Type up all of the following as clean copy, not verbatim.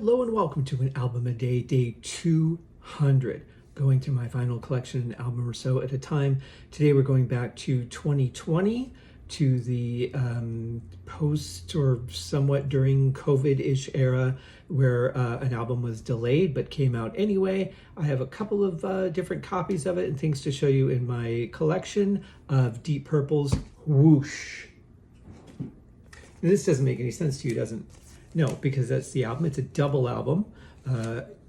Hello and welcome to an album a day, day 200. Going through my vinyl collection, an album or so at a time. Today we're going back to 2020, to the post or somewhat during COVID-ish era where an album was delayed but came out anyway. I have a couple of different copies of it and things to show you in my collection of Deep Purple's Whoosh. And this doesn't make any sense to you, doesn't it? No, because that's the album. It's a double album.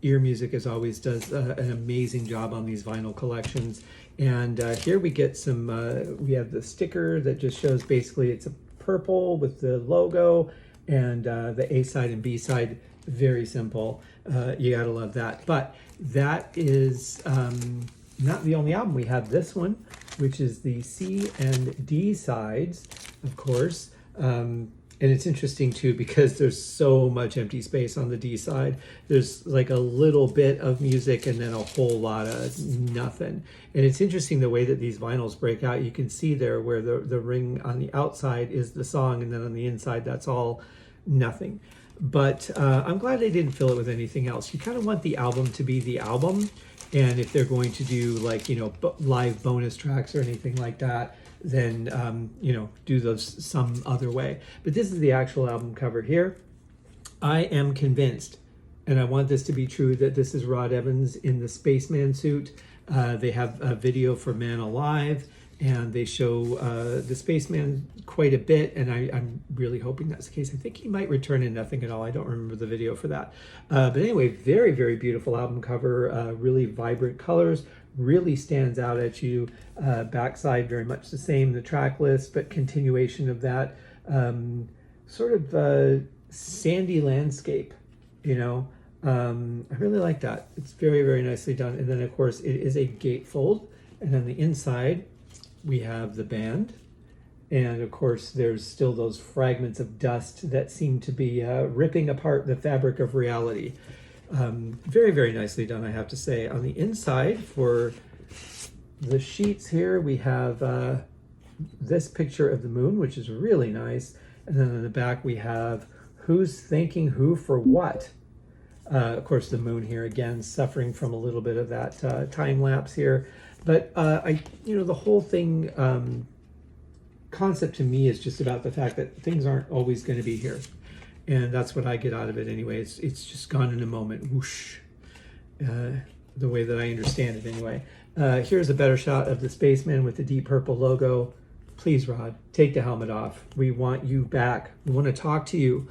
Ear Music, as always, does an amazing job on these vinyl collections. And here we get some, we have the sticker that just shows basically it's a purple with the logo and the A side and B side, very simple. You gotta love that. But that is not the only album. We have this one, which is the C and D sides, of course. And it's interesting too because there's so much empty space on the D side. There's like a little bit of music and then a whole lot of nothing. And it's interesting the way that these vinyls break out. You can see there where the ring on the outside is the song and then on the inside that's all nothing. But I'm glad they didn't fill it with anything else. You kind of want the album to be the album. And if they're going to do like, you know, live bonus tracks or anything like that, then, you know, do those some other way. But this is the actual album cover here. I am convinced, and I want this to be true, that this is Rod Evans in the spaceman suit. They have a video for Man Alive, and they show the spaceman quite a bit, and I'm really hoping that's the case. I think he might return in Nothing at All. I don't remember the video for that. But anyway, very, very beautiful album cover, really vibrant colors, really stands out at you. Backside very much the same, the track list, but continuation of that sort of sandy landscape, you know. I really like that. It's very, very nicely done. And then of course it is a gatefold, and on the inside we have the band, and of course there's still those fragments of dust that seem to be ripping apart the fabric of reality. Very, very nicely done, I have to say. On the inside, for the sheets here, we have this picture of the moon, which is really nice. And then on the back, we have who's thanking who for what. Of course, the moon here, again, suffering from a little bit of that time lapse here. But, you know, the whole thing, concept to me is just about the fact that things aren't always going to be here. And that's what I get out of it anyway. It's just gone in a moment. Whoosh. The way that I understand it anyway. Here's a better shot of the spaceman with the Deep Purple logo. Please, Rod, take the helmet off. We want you back. We want to talk to you.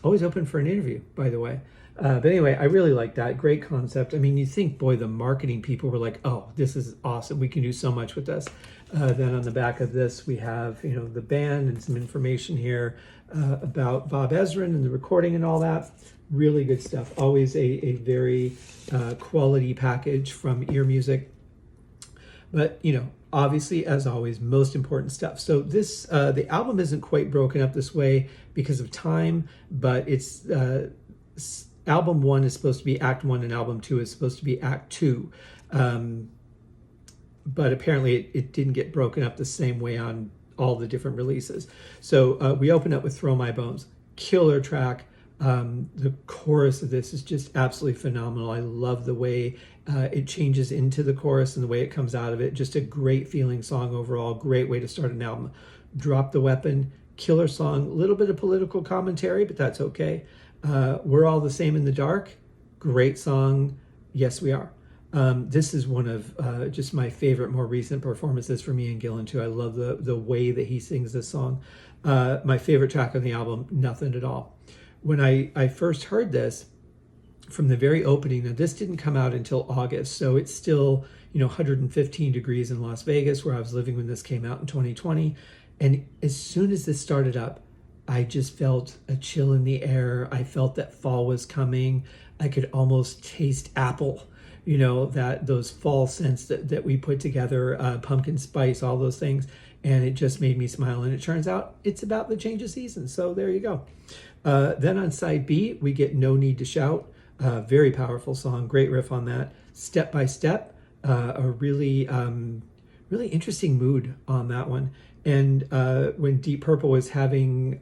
Always open for an interview, by the way. But anyway, I really like that. Great concept. I mean, you think, boy, the marketing people were like, oh, this is awesome. We can do so much with this. Then on the back of this, we have, you know, the band and some information here about Bob Ezrin and the recording and all that. Really good stuff. Always a very quality package from Ear Music. But, you know, obviously, as always, most important stuff. So this, the album isn't quite broken up this way because of time, but it's album 1 is supposed to be Act 1 and album 2 is supposed to be Act 2. But apparently it didn't get broken up the same way on all the different releases. So we open up with Throw My Bones. Killer track. The chorus of this is just absolutely phenomenal. I love the way it changes into the chorus and the way it comes out of it. Just a great feeling song overall. Great way to start an album. Drop the Weapon. Killer song. A little bit of political commentary, but that's okay. We're All the Same in the Dark. Great song. Yes, we are. This is one of just my favorite, more recent performances from Ian Gillan too. I love the way that he sings this song. My favorite track on the album, Nothing at All. When I first heard this, from the very opening, now this didn't come out until August, so it's still, you know, 115 degrees in Las Vegas, where I was living when this came out in 2020. And as soon as this started up, I just felt a chill in the air. I felt that fall was coming. I could almost taste apple, you know, those fall scents that we put together, pumpkin spice, all those things. And it just made me smile. And it turns out it's about the change of season. So there you go. Then on side B, we get No Need to Shout. Very powerful song. Great riff on that. Step by Step. A really, really interesting mood on that one. And when Deep Purple was having,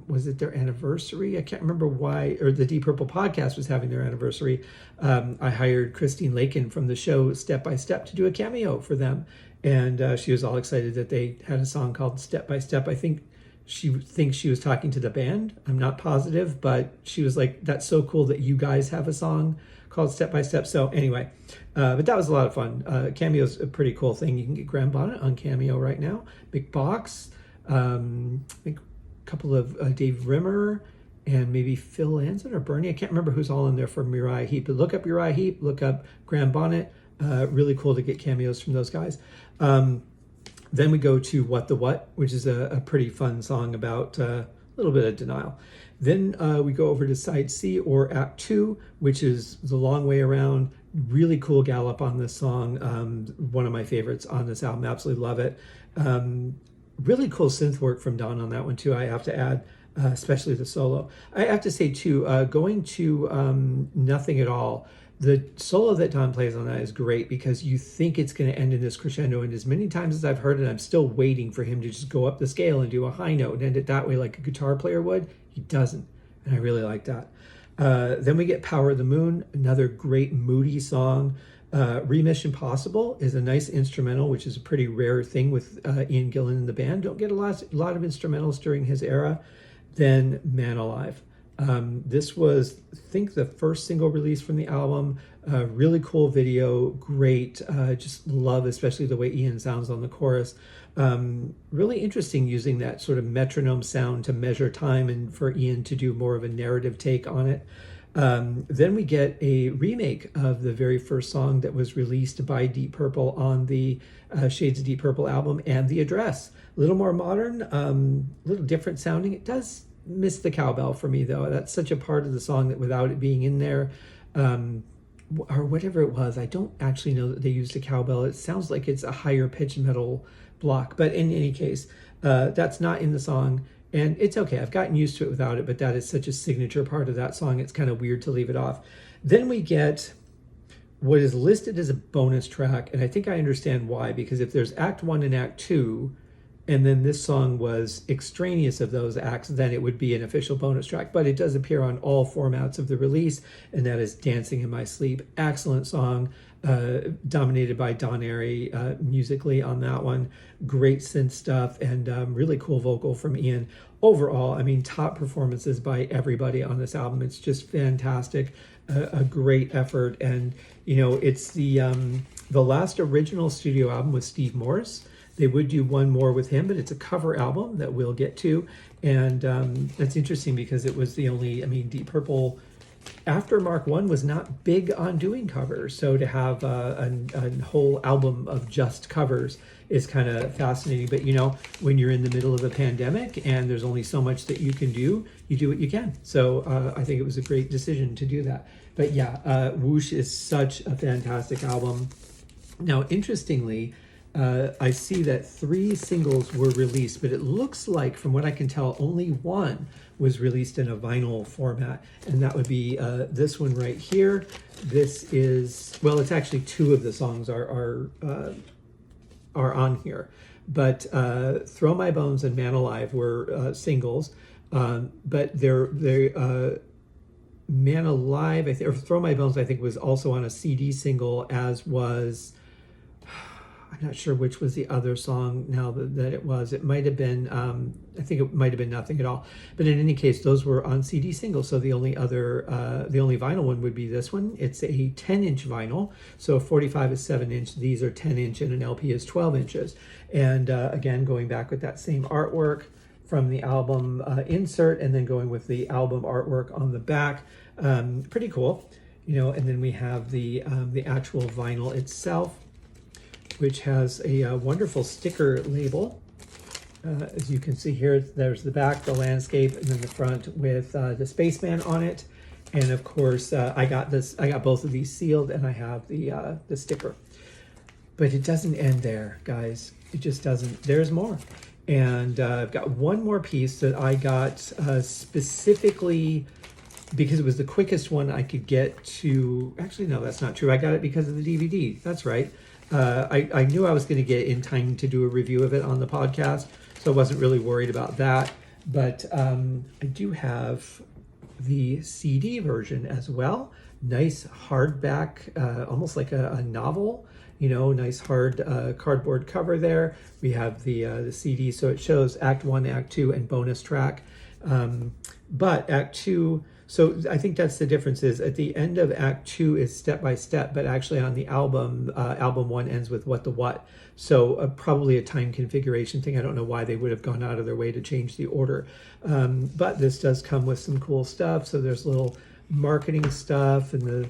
was it their anniversary? I can't remember why, or the Deep Purple podcast was having their anniversary. I hired Christine Lakin from the show Step by Step to do a cameo for them. And she was all excited that they had a song called Step by Step. I think she thinks she was talking to the band. I'm not positive, but she was like, that's so cool that you guys have a song called Step by Step. So anyway, but that was a lot of fun. Cameo's a pretty cool thing. You can get Graham Bonnet on Cameo right now. Big Box, I think a couple of Dave Rimmer, and maybe Phil Anson or Bernie. I can't remember who's all in there from Uriah Heep. But look up Uriah Heep, look up Graham Bonnet. Really cool to get cameos from those guys. Then we go to What the What, which is a pretty fun song about a little bit of denial. Then we go over to Side C, or Act 2, which is The Long Way Around. Really cool gallop on this song. One of my favorites on this album. Absolutely love it. Really cool synth work from Don on that one too, I have to add, especially the solo. I have to say too, going to Nothing at All, the solo that Don plays on that is great because you think it's going to end in this crescendo, and as many times as I've heard it, I'm still waiting for him to just go up the scale and do a high note and end it that way like a guitar player would. He doesn't, and I really like that. Then we get Power of the Moon, another great moody song. Remission Possible is a nice instrumental, which is a pretty rare thing with Ian Gillan in the band. Don't get a lot of instrumentals during his era. Then Man Alive. This was, I think, the first single release from the album. Really cool video, great. Just love, especially the way Ian sounds on the chorus. Really interesting using that sort of metronome sound to measure time and for Ian to do more of a narrative take on it. Then we get a remake of the very first song that was released by Deep Purple on the Shades of Deep Purple album, And the Address. A little more modern, a little different sounding. It does miss the cowbell for me, though. That's such a part of the song that without it being in there, or whatever it was, I don't actually know that they used a cowbell. It sounds like it's a higher pitch metal block, but in any case, that's not in the song. And it's okay. I've gotten used to it without it, but that is such a signature part of that song. It's kind of weird to leave it off. Then we get what is listed as a bonus track, and I think I understand why, because if there's Act 1 and Act 2, and then this song was extraneous of those acts, then it would be an official bonus track. But it does appear on all formats of the release, and that is Dancing in My Sleep. Excellent song, dominated by Don Airy musically on that one. Great synth stuff, and really cool vocal from Ian. Overall, I mean, top performances by everybody on this album. It's just fantastic, a great effort. And, you know, it's the last original studio album with Steve Morse. They would do one more with him, but it's a cover album that we'll get to. And that's interesting because it was the only, I mean, Deep Purple, after Mark 1, was not big on doing covers. So to have a whole album of just covers is kind of fascinating. But, you know, when you're in the middle of a pandemic and there's only so much that you can do, you do what you can. So I think it was a great decision to do that. But yeah, Whoosh is such a fantastic album. Now, interestingly, I see that 3 singles were released, but it looks like, from what I can tell, only one was released in a vinyl format, and that would be this one right here. This is, well, it's actually 2 of the songs are on here, but Throw My Bones and Man Alive were singles, but they're Man Alive, I think, or Throw My Bones, I think, was also on a CD single, as was, I'm not sure which was the other song now that it was. It might have been, I think it might have been Nothing at All. But in any case, those were on CD singles. So the only vinyl one would be this one. It's a 10-inch vinyl. So 45 is 7-inch. These are 10-inch, and an LP is 12 inches. And again, going back with that same artwork from the album insert, and then going with the album artwork on the back. Pretty cool, you know. And then we have the actual vinyl itself, which has a wonderful sticker label. As you can see here, there's the back, the landscape, and then the front with the spaceman on it. And of course, I got both of these sealed, and I have the sticker. But it doesn't end there, guys. It just doesn't. There's more. And I've got one more piece that I got specifically because it was the quickest one I could get to. Actually, no, that's not true. I got it because of the DVD. That's right. I knew I was going to get in time to do a review of it on the podcast, so I wasn't really worried about that. But I do have the CD version as well. Nice hardback, almost like a novel. Nice hard cardboard cover there. We have the CD, so it shows Act 1, Act 2, and bonus track. But Act 2, so I think that's the difference, is at the end of Act 2 is step by step, but actually on the album, album 1 ends with What the What. So probably a time configuration thing. I don't know why they would have gone out of their way to change the order. But this does come with some cool stuff. So there's little marketing stuff and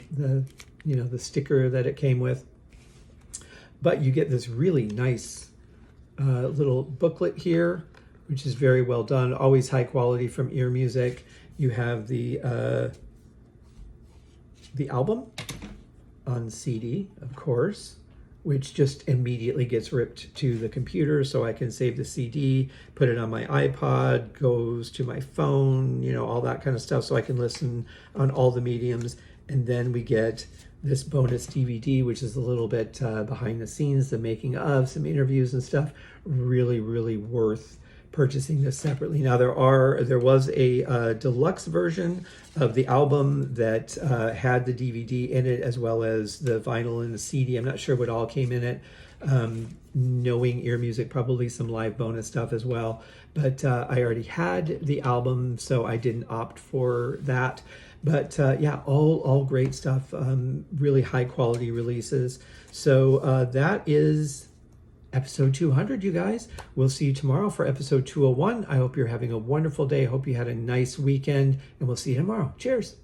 the sticker that it came with. But you get this really nice little booklet here, which is very well done. Always high quality from Ear Music. You have the album on CD, of course, which just immediately gets ripped to the computer, so I can save the CD, put it on my iPod, goes to my phone, all that kind of stuff, so I can listen on all the mediums. And then we get this bonus DVD, which is a little bit behind the scenes, the making of, some interviews and stuff. Really, really worth purchasing this separately. Now there was a deluxe version of the album that had the DVD in it, as well as the vinyl and the CD. I'm not sure what all came in it. Knowing Ear Music, probably some live bonus stuff as well. But I already had the album, so I didn't opt for that. But yeah, all great stuff. Really high quality releases. So that is episode 200, you guys. We'll see you tomorrow for episode 201. I hope you're having a wonderful day. I hope you had a nice weekend, and we'll see you tomorrow. Cheers.